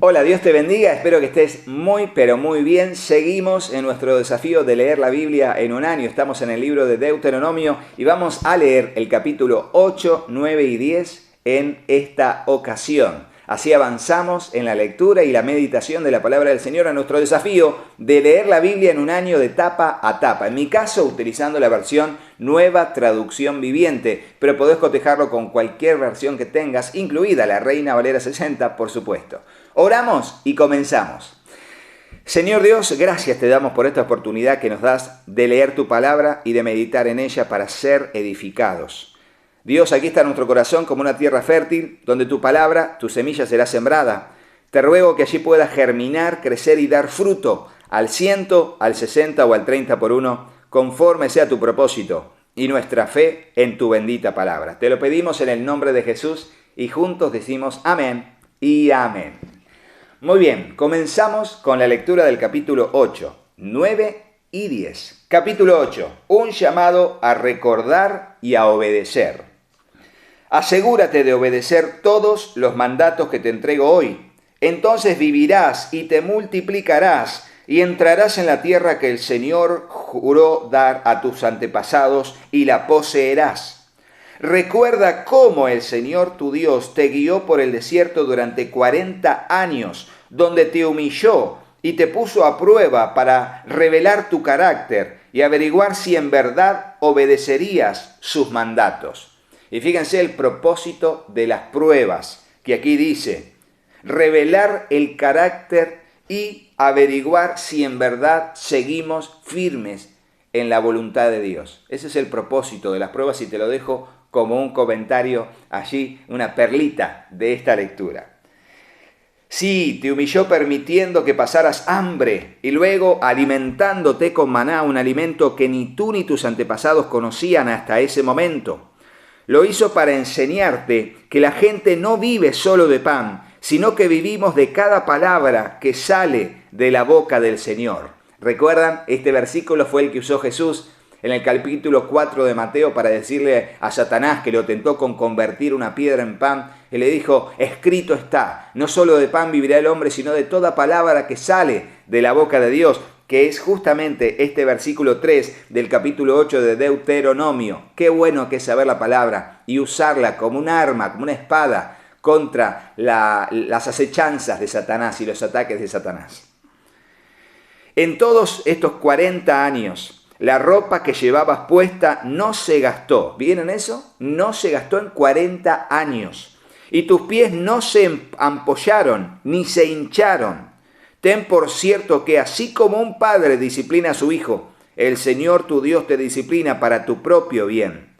Hola, Dios te bendiga, espero que estés muy pero muy bien. Seguimos en nuestro desafío de leer la Biblia en un año. Estamos en el libro de Deuteronomio y vamos a leer el capítulo 8, 9 y 10 en esta ocasión. Así avanzamos en la lectura y la meditación de la palabra del Señor a nuestro desafío de leer la Biblia en un año de tapa a tapa. En mi caso, utilizando la versión Nueva Traducción Viviente, pero podés cotejarlo con cualquier versión que tengas, incluida la Reina Valera 60, por supuesto. Oramos y comenzamos. Señor Dios, gracias te damos por esta oportunidad que nos das de leer tu palabra y de meditar en ella para ser edificados. Dios, aquí está nuestro corazón como una tierra fértil, donde tu palabra, tu semilla será sembrada. Te ruego que allí pueda germinar, crecer y dar fruto al 100, al 60 o al 30 por uno, conforme sea tu propósito y nuestra fe en tu bendita palabra. Te lo pedimos en el nombre de Jesús y juntos decimos amén y amén. Muy bien, comenzamos con la lectura del capítulo 8, 9 y 10. Capítulo 8, un llamado a recordar y a obedecer. Asegúrate de obedecer todos los mandatos que te entrego hoy. Entonces vivirás y te multiplicarás y entrarás en la tierra que el Señor juró dar a tus antepasados y la poseerás. Recuerda cómo el Señor tu Dios te guió por el desierto durante 40 años, donde te humilló y te puso a prueba para revelar tu carácter y averiguar si en verdad obedecerías sus mandatos. Y fíjense el propósito de las pruebas, que aquí dice, revelar el carácter y averiguar si en verdad seguimos firmes en la voluntad de Dios. Ese es el propósito de las pruebas y te lo dejo como un comentario allí, una perlita de esta lectura. Sí, te humilló permitiendo que pasaras hambre y luego alimentándote con maná, un alimento que ni tú ni tus antepasados conocían hasta ese momento. Lo hizo para enseñarte que la gente no vive solo de pan, sino que vivimos de cada palabra que sale de la boca del Señor. ¿Recuerdan? Este versículo fue el que usó Jesús en el capítulo 4 de Mateo para decirle a Satanás, que lo tentó con convertir una piedra en pan, y le dijo, escrito está, no solo de pan vivirá el hombre, sino de toda palabra que sale de la boca de Dios, que es justamente este versículo 3 del capítulo 8 de Deuteronomio. Qué bueno que es saber la palabra y usarla como un arma, como una espada contra las acechanzas de Satanás y los ataques de Satanás. En todos estos 40 años, la ropa que llevabas puesta no se gastó. ¿Vieron eso? No se gastó en 40 años. Y tus pies no se ampollaron ni se hincharon. Ten por cierto que así como un padre disciplina a su hijo, el Señor tu Dios te disciplina para tu propio bien.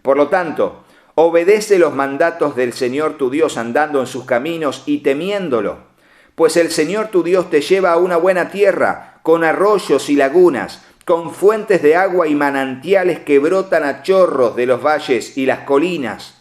Por lo tanto, obedece los mandatos del Señor tu Dios andando en sus caminos y temiéndolo. Pues el Señor tu Dios te lleva a una buena tierra, con arroyos y lagunas, con fuentes de agua y manantiales que brotan a chorros de los valles y las colinas.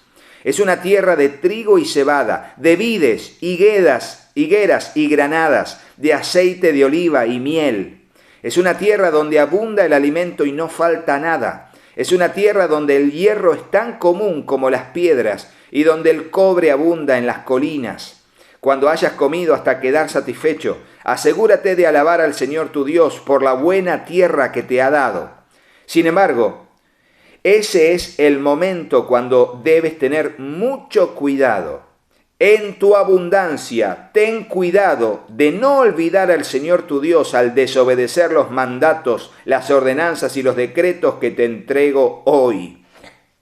Es una tierra de trigo y cebada, de vides, higueras y granadas, de aceite de oliva y miel. Es una tierra donde abunda el alimento y no falta nada. Es una tierra donde el hierro es tan común como las piedras y donde el cobre abunda en las colinas. Cuando hayas comido hasta quedar satisfecho, asegúrate de alabar al Señor tu Dios por la buena tierra que te ha dado. Sin embargo, ese es el momento cuando debes tener mucho cuidado. En tu abundancia, ten cuidado de no olvidar al Señor tu Dios al desobedecer los mandatos, las ordenanzas y los decretos que te entrego hoy.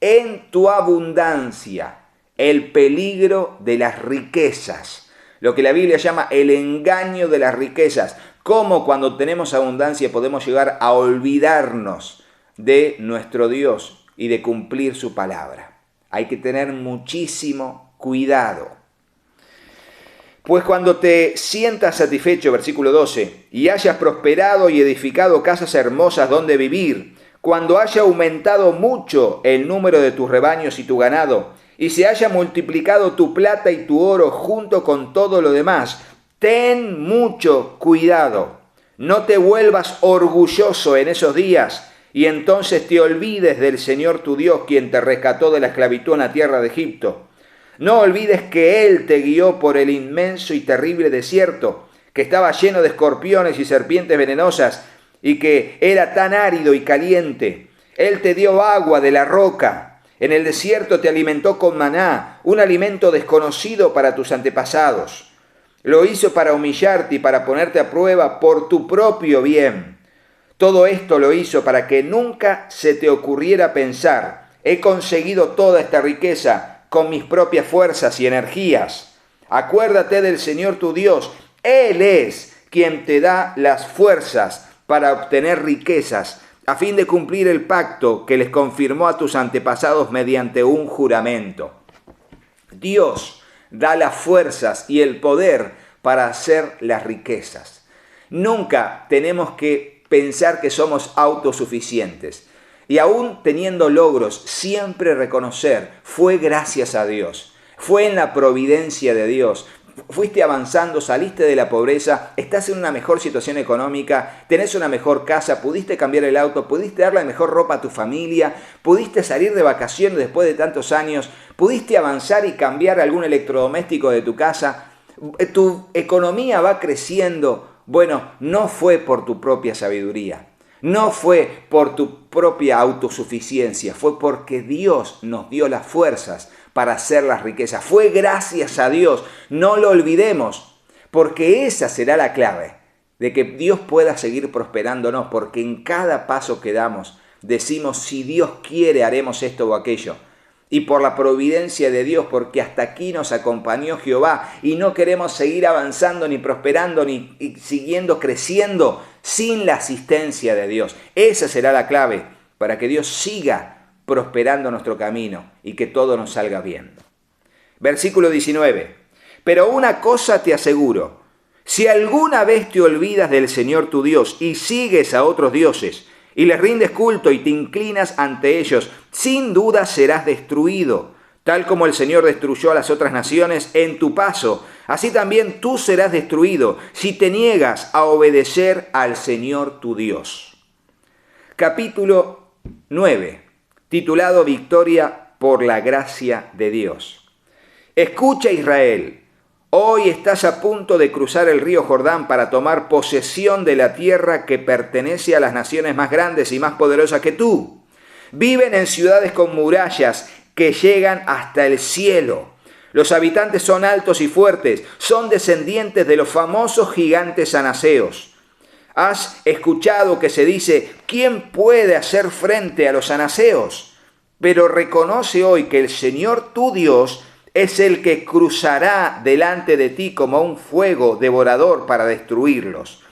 En tu abundancia, el peligro de las riquezas. Lo que la Biblia llama el engaño de las riquezas. Cómo cuando tenemos abundancia podemos llegar a olvidarnos de nuestro Dios y de cumplir su palabra. Hay que tener muchísimo cuidado. Pues cuando te sientas satisfecho, versículo 12, y hayas prosperado y edificado casas hermosas donde vivir, cuando haya aumentado mucho el número de tus rebaños y tu ganado, y se haya multiplicado tu plata y tu oro junto con todo lo demás, ten mucho cuidado. No te vuelvas orgulloso en esos días y entonces te olvides del Señor tu Dios, quien te rescató de la esclavitud en la tierra de Egipto. No olvides que Él te guió por el inmenso y terrible desierto, que estaba lleno de escorpiones y serpientes venenosas, y que era tan árido y caliente. Él te dio agua de la roca. En el desierto te alimentó con maná, un alimento desconocido para tus antepasados. Lo hizo para humillarte y para ponerte a prueba por tu propio bien. Todo esto lo hizo para que nunca se te ocurriera pensar: he conseguido toda esta riqueza con mis propias fuerzas y energías. Acuérdate del Señor tu Dios. Él es quien te da las fuerzas para obtener riquezas, a fin de cumplir el pacto que les confirmó a tus antepasados mediante un juramento. Dios da las fuerzas y el poder para hacer las riquezas. Nunca tenemos que pensar que somos autosuficientes. Y aún teniendo logros, siempre reconocer: fue gracias a Dios, fue en la providencia de Dios. Fuiste avanzando, saliste de la pobreza, estás en una mejor situación económica, tenés una mejor casa, pudiste cambiar el auto, pudiste dar la mejor ropa a tu familia, pudiste salir de vacaciones después de tantos años, pudiste avanzar y cambiar algún electrodoméstico de tu casa. Tu economía va creciendo. Bueno, no fue por tu propia sabiduría, no fue por tu propia autosuficiencia, fue porque Dios nos dio las fuerzas para hacer las riquezas. Fue gracias a Dios, no lo olvidemos, porque esa será la clave de que Dios pueda seguir prosperándonos, porque en cada paso que damos decimos: si Dios quiere haremos esto o aquello. Y por la providencia de Dios, porque hasta aquí nos acompañó Jehová y no queremos seguir avanzando ni prosperando ni siguiendo creciendo sin la asistencia de Dios. Esa será la clave para que Dios siga prosperando nuestro camino y que todo nos salga bien. Versículo 19. Pero una cosa te aseguro: si alguna vez te olvidas del Señor tu Dios y sigues a otros dioses y les rindes culto y te inclinas ante ellos, sin duda serás destruido. Tal como el Señor destruyó a las otras naciones en tu paso, así también tú serás destruido si te niegas a obedecer al Señor tu Dios. Capítulo 9, titulado Victoria por la gracia de Dios. Escucha, Israel. Hoy estás a punto de cruzar el río Jordán para tomar posesión de la tierra que pertenece a las naciones más grandes y más poderosas que tú. Viven en ciudades con murallas que llegan hasta el cielo. Los habitantes son altos y fuertes, son descendientes de los famosos gigantes anaseos. Has escuchado que se dice: ¿quién puede hacer frente a los anaseos? Pero reconoce hoy que el Señor tu Dios es el que cruzará delante de ti como un fuego devorador para destruirlos.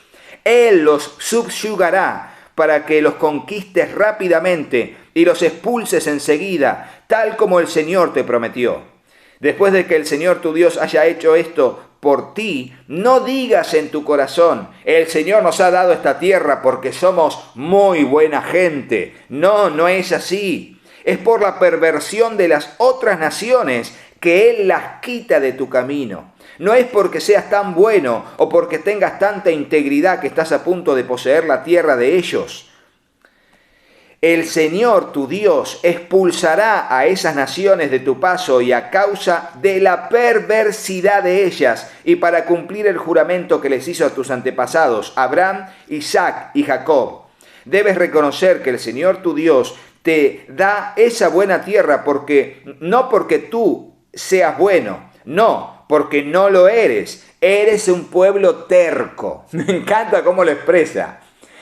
Él los subyugará para que los conquistes rápidamente y los expulses enseguida, tal como el Señor te prometió. Después de que el Señor tu Dios haya hecho esto por ti, no digas en tu corazón: el Señor nos ha dado esta tierra porque somos muy buena gente. No, no es así. Es por la perversión de las otras naciones que Él las quita de tu camino. No es porque seas tan bueno o porque tengas tanta integridad que estás a punto de poseer la tierra de ellos. El Señor tu Dios expulsará a esas naciones de tu paso y a causa de la perversidad de ellas y para cumplir el juramento que les hizo a tus antepasados, Abraham, Isaac y Jacob. Debes reconocer que el Señor tu Dios te da esa buena tierra no porque tú seas bueno, no, porque no lo eres. Eres un pueblo terco. Me encanta cómo lo expresa.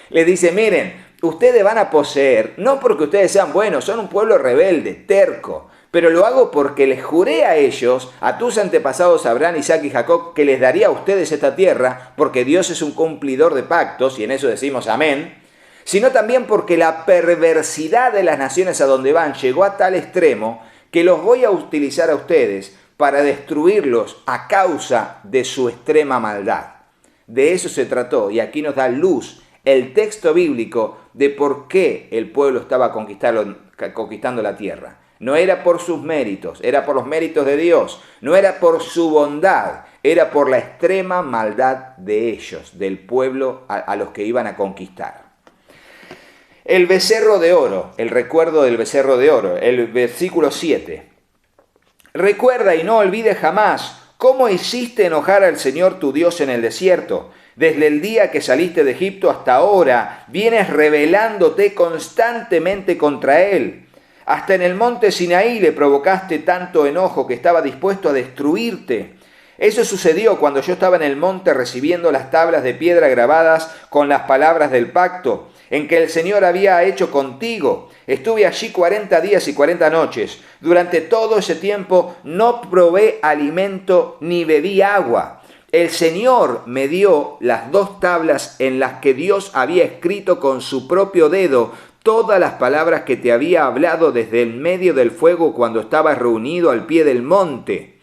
Le dice: miren, ustedes van a poseer, no porque ustedes sean buenos, son un pueblo rebelde, terco, pero lo hago porque les juré a ellos, a tus antepasados Abraham, Isaac y Jacob, que les daría a ustedes esta tierra, porque Dios es un cumplidor de pactos, y en eso decimos amén, sino también porque la perversidad de las naciones a donde van llegó a tal extremo que los voy a utilizar a ustedes para destruirlos a causa de su extrema maldad. De eso se trató, y aquí nos da luz el texto bíblico de por qué el pueblo estaba conquistando la tierra. No era por sus méritos, era por los méritos de Dios. No era por su bondad, era por la extrema maldad de ellos, del pueblo a los que iban a conquistar. El becerro de oro, el recuerdo del becerro de oro, el versículo 7. Recuerda y no olvides jamás cómo hiciste enojar al Señor tu Dios en el desierto. Desde el día que saliste de Egipto hasta ahora, vienes rebelándote constantemente contra Él. Hasta en el monte Sinaí le provocaste tanto enojo que estaba dispuesto a destruirte. Eso sucedió cuando yo estaba en el monte recibiendo las tablas de piedra grabadas con las palabras del pacto, en que el Señor había hecho contigo. Estuve allí 40 días y 40 noches. Durante todo ese tiempo no probé alimento ni bebí agua. El Señor me dio las 2 tablas en las que Dios había escrito con su propio dedo todas las palabras que te había hablado desde el medio del fuego cuando estabas reunido al pie del monte.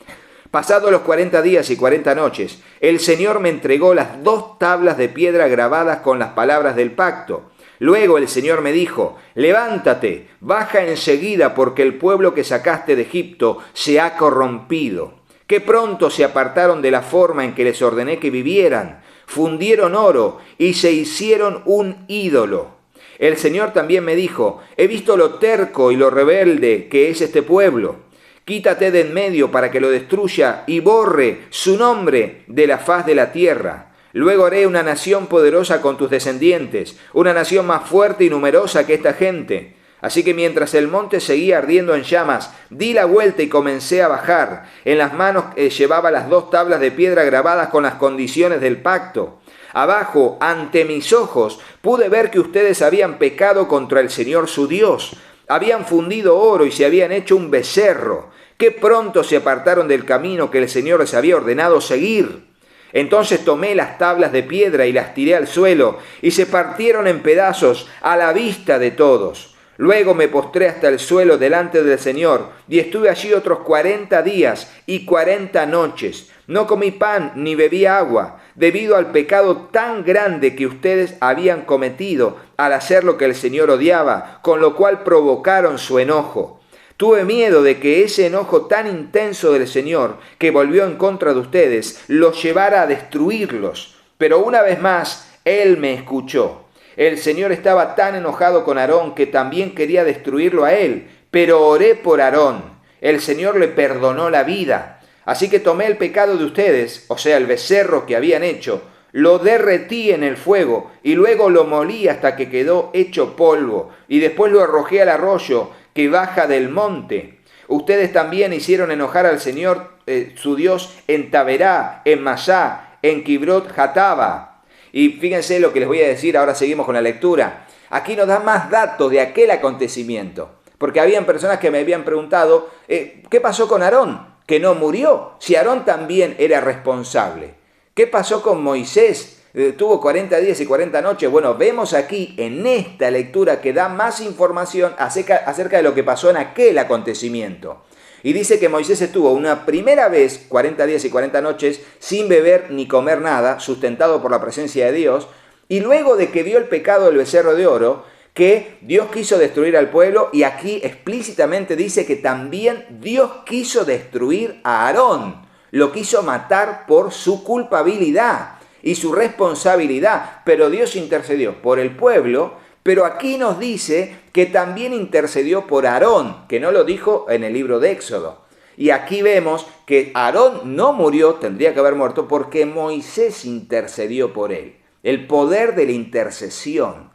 Pasados los 40 días y 40 noches, el Señor me entregó las 2 tablas de piedra grabadas con las palabras del pacto. Luego el Señor me dijo, levántate, baja enseguida porque el pueblo que sacaste de Egipto se ha corrompido. Que pronto se apartaron de la forma en que les ordené que vivieran, fundieron oro y se hicieron un ídolo. El Señor también me dijo, he visto lo terco y lo rebelde que es este pueblo. Quítate de en medio para que lo destruya y borre su nombre de la faz de la tierra. Luego haré una nación poderosa con tus descendientes, una nación más fuerte y numerosa que esta gente. Así que mientras el monte seguía ardiendo en llamas, di la vuelta y comencé a bajar. En las manos llevaba las 2 tablas de piedra grabadas con las condiciones del pacto. Abajo, ante mis ojos, pude ver que ustedes habían pecado contra el Señor su Dios. Habían fundido oro y se habían hecho un becerro. Qué pronto se apartaron del camino que el Señor les había ordenado seguir. Entonces tomé las tablas de piedra y las tiré al suelo, y se partieron en pedazos a la vista de todos. Luego me postré hasta el suelo delante del Señor, y estuve allí otros 40 días y 40 noches. No comí pan ni bebí agua, debido al pecado tan grande que ustedes habían cometido al hacer lo que el Señor odiaba, con lo cual provocaron su enojo. Tuve miedo de que ese enojo tan intenso del Señor, que volvió en contra de ustedes, los llevara a destruirlos. Pero una vez más, Él me escuchó. El Señor estaba tan enojado con Aarón que también quería destruirlo a él, pero oré por Aarón. El Señor le perdonó la vida. Así que tomé el pecado de ustedes, o sea, el becerro que habían hecho, lo derretí en el fuego y luego lo molí hasta que quedó hecho polvo, y después lo arrojé al arroyo que baja del monte. Ustedes también hicieron enojar al Señor su Dios en Taberá, en Masá, en Kibrot Jataba. Y fíjense lo que les voy a decir, ahora seguimos con la lectura. Aquí nos da más datos de aquel acontecimiento, porque habían personas que me habían preguntado, ¿qué pasó con Aarón? Que no murió, si Aarón también era responsable. ¿Qué pasó con Moisés? Tuvo 40 días y 40 noches. Bueno, vemos aquí en esta lectura que da más información acerca de lo que pasó en aquel acontecimiento. Y dice que Moisés estuvo una primera vez 40 días y 40 noches sin beber ni comer nada, sustentado por la presencia de Dios, y luego de que vio el pecado del becerro de oro, que Dios quiso destruir al pueblo, y aquí explícitamente dice que también Dios quiso destruir a Aarón, lo quiso matar por su culpabilidad y su responsabilidad, pero Dios intercedió por el pueblo. Pero aquí nos dice que también intercedió por Aarón, que no lo dijo en el libro de Éxodo. Y aquí vemos que Aarón no murió, tendría que haber muerto, porque Moisés intercedió por él. El poder de la intercesión,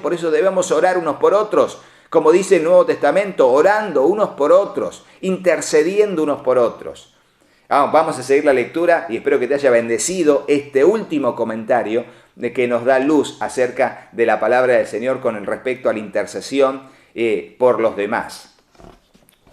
por eso debemos orar unos por otros, como dice el Nuevo Testamento, orando unos por otros, intercediendo unos por otros. Vamos a seguir la lectura y espero que te haya bendecido este último comentario de que nos da luz acerca de la palabra del Señor con respecto a la intercesión por los demás.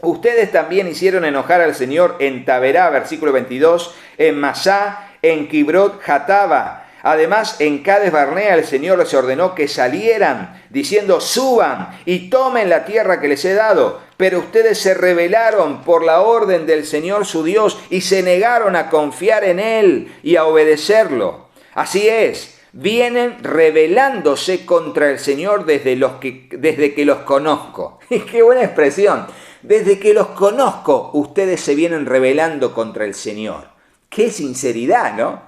Ustedes también hicieron enojar al Señor en Taberá, versículo 22, en Masá, en Kibrot Jataba. Además, en Cades Barnea el Señor les ordenó que salieran, diciendo, suban y tomen la tierra que les he dado. Pero ustedes se rebelaron por la orden del Señor su Dios y se negaron a confiar en Él y a obedecerlo. Así es, vienen rebelándose contra el Señor desde que los conozco. ¡Qué buena expresión! Desde que los conozco, ustedes se vienen rebelando contra el Señor. ¡Qué sinceridad!, ¿no?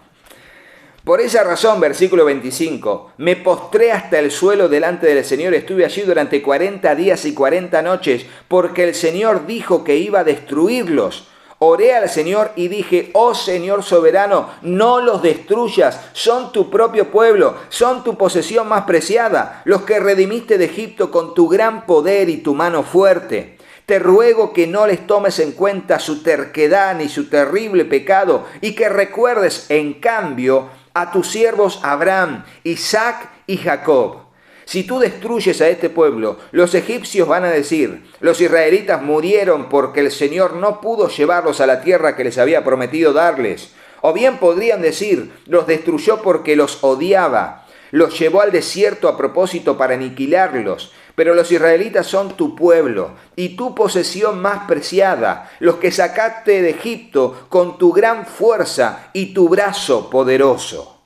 Por esa razón, versículo 25, me postré hasta el suelo delante del Señor, estuve allí durante 40 días y 40 noches, porque el Señor dijo que iba a destruirlos. Oré al Señor y dije, oh Señor soberano, no los destruyas, son tu propio pueblo, son tu posesión más preciada, los que redimiste de Egipto con tu gran poder y tu mano fuerte. Te ruego que no les tomes en cuenta su terquedad ni su terrible pecado, y que recuerdes, en cambio, a tus siervos Abraham, Isaac y Jacob. Si tú destruyes a este pueblo, los egipcios van a decir, los israelitas murieron porque el Señor no pudo llevarlos a la tierra que les había prometido darles. O bien podrían decir, los destruyó porque los odiaba, los llevó al desierto a propósito para aniquilarlos. Pero los israelitas son tu pueblo y tu posesión más preciada, los que sacaste de Egipto con tu gran fuerza y tu brazo poderoso.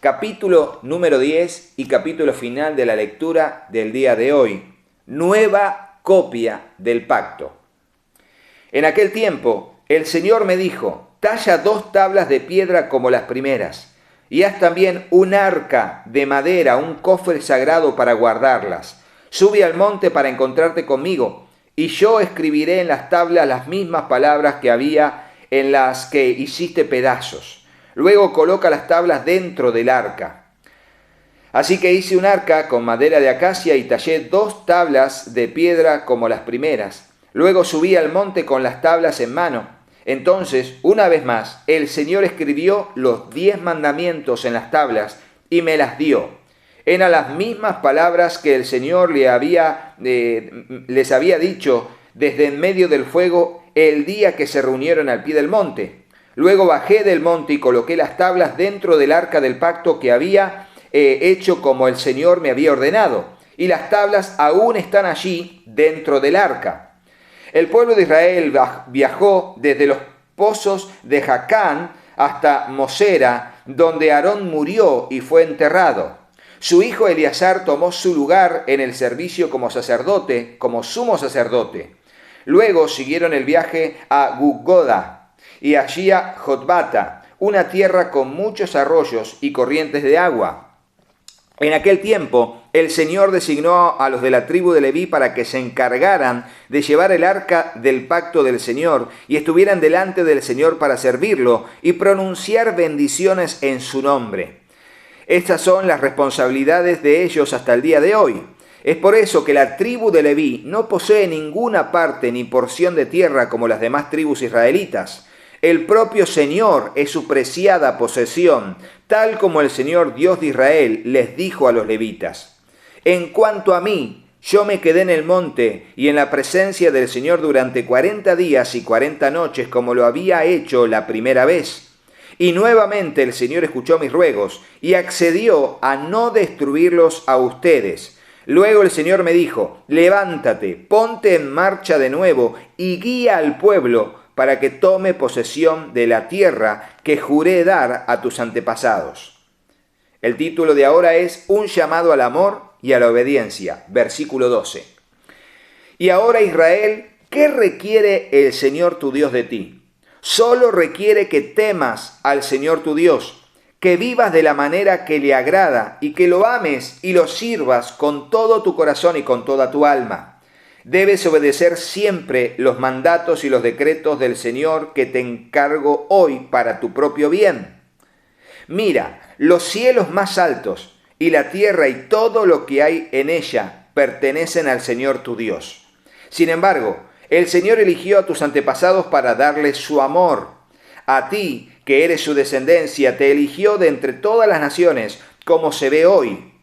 Capítulo número 10 y capítulo final de la lectura del día de hoy. Nueva copia del pacto. En aquel tiempo, el Señor me dijo, talla 2 tablas de piedra como las primeras, y haz también un arca de madera, un cofre sagrado para guardarlas. Sube al monte para encontrarte conmigo, y yo escribiré en las tablas las mismas palabras que había en las que hiciste pedazos. Luego coloca las tablas dentro del arca. Así que hice un arca con madera de acacia y tallé 2 tablas de piedra como las primeras. Luego subí al monte con las tablas en mano. Entonces, una vez más, el Señor escribió los 10 mandamientos en las tablas y me las dio. Eran las mismas palabras que el Señor les había dicho desde en medio del fuego el día que se reunieron al pie del monte. Luego bajé del monte y coloqué las tablas dentro del arca del pacto que había hecho como el Señor me había ordenado. Y las tablas aún están allí dentro del arca. El pueblo de Israel viajó desde los pozos de Jacán hasta Mosera, donde Aarón murió y fue enterrado. Su hijo Eleazar tomó su lugar en el servicio como sacerdote, como sumo sacerdote. Luego siguieron el viaje a Gudgoda y allí a Jotbata, una tierra con muchos arroyos y corrientes de agua. En aquel tiempo, el Señor designó a los de la tribu de Leví para que se encargaran de llevar el arca del pacto del Señor y estuvieran delante del Señor para servirlo y pronunciar bendiciones en su nombre. Estas son las responsabilidades de ellos hasta el día de hoy. Es por eso que la tribu de Leví no posee ninguna parte ni porción de tierra como las demás tribus israelitas. El propio Señor es su preciada posesión, tal como el Señor Dios de Israel les dijo a los levitas. En cuanto a mí, yo me quedé en el monte y en la presencia del Señor durante 40 días y 40 noches, como lo había hecho la primera vez. Y nuevamente el Señor escuchó mis ruegos y accedió a no destruirlos a ustedes. Luego el Señor me dijo, levántate, ponte en marcha de nuevo y guía al pueblo para que tome posesión de la tierra que juré dar a tus antepasados. El título de ahora es Un llamado al amor y a la obediencia, versículo 12. Y ahora, Israel, ¿qué requiere el Señor tu Dios de ti? Solo requiere que temas al Señor tu Dios, que vivas de la manera que le agrada y que lo ames y lo sirvas con todo tu corazón y con toda tu alma. Debes obedecer siempre los mandatos y los decretos del Señor que te encargo hoy para tu propio bien. Mira, los cielos más altos y la tierra y todo lo que hay en ella pertenecen al Señor tu Dios. Sin embargo, el Señor eligió a tus antepasados para darles su amor. A ti, que eres su descendencia, te eligió de entre todas las naciones, como se ve hoy.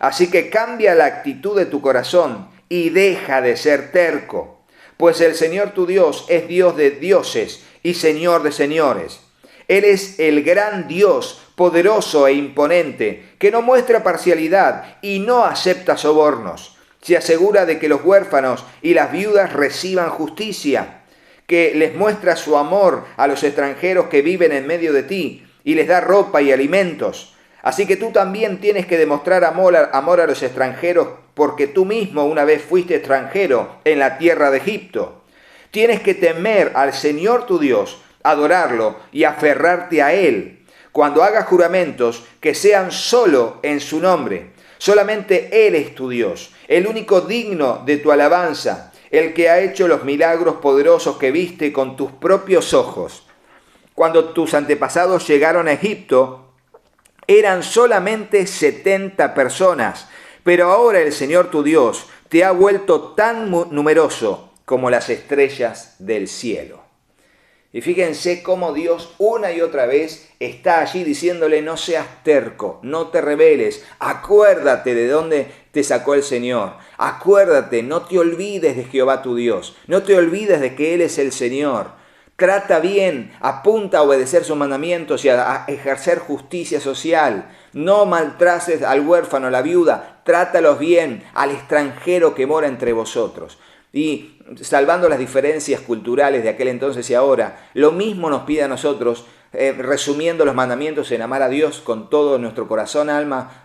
Así que cambia la actitud de tu corazón y deja de ser terco, pues el Señor tu Dios es Dios de dioses y Señor de señores. Él es el gran Dios, poderoso e imponente, que no muestra parcialidad y no acepta sobornos. Se asegura de que los huérfanos y las viudas reciban justicia, que les muestra su amor a los extranjeros que viven en medio de ti y les da ropa y alimentos. Así que tú también tienes que demostrar amor a los extranjeros, porque tú mismo una vez fuiste extranjero en la tierra de Egipto. Tienes que temer al Señor tu Dios, adorarlo y aferrarte a Él. Cuando hagas juramentos, que sean solo en su nombre. Solamente Él es tu Dios, el único digno de tu alabanza, el que ha hecho los milagros poderosos que viste con tus propios ojos. Cuando tus antepasados llegaron a Egipto, eran solamente 70 personas, pero ahora el Señor tu Dios te ha vuelto tan numeroso como las estrellas del cielo. Y fíjense cómo Dios una y otra vez está allí diciéndole: no seas terco, no te rebeles, acuérdate de dónde te sacó el Señor, acuérdate, no te olvides de Jehová tu Dios, no te olvides de que Él es el Señor. Trata bien, apunta a obedecer sus mandamientos y a ejercer justicia social. No maltrates al huérfano, a la viuda, trátalos bien, al extranjero que mora entre vosotros. Y salvando las diferencias culturales de aquel entonces y ahora, lo mismo nos pide a nosotros, resumiendo los mandamientos en amar a Dios con todo nuestro corazón, alma,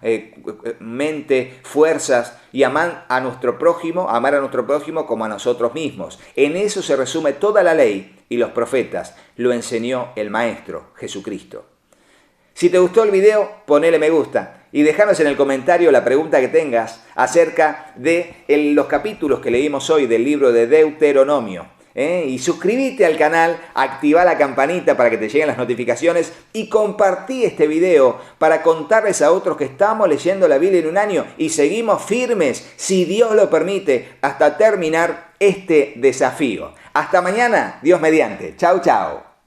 mente, fuerzas, y amar a nuestro prójimo como a nosotros mismos. En eso se resume toda la ley y los profetas. Lo enseñó el Maestro, Jesucristo. Si te gustó el video, ponele me gusta y déjanos en el comentario la pregunta que tengas acerca de los capítulos que leímos hoy del libro de Deuteronomio. Y suscríbete al canal, activa la campanita para que te lleguen las notificaciones y compartí este video para contarles a otros que estamos leyendo la Biblia en un año y seguimos firmes, si Dios lo permite, hasta terminar este desafío. Hasta mañana, Dios mediante. Chau, chau.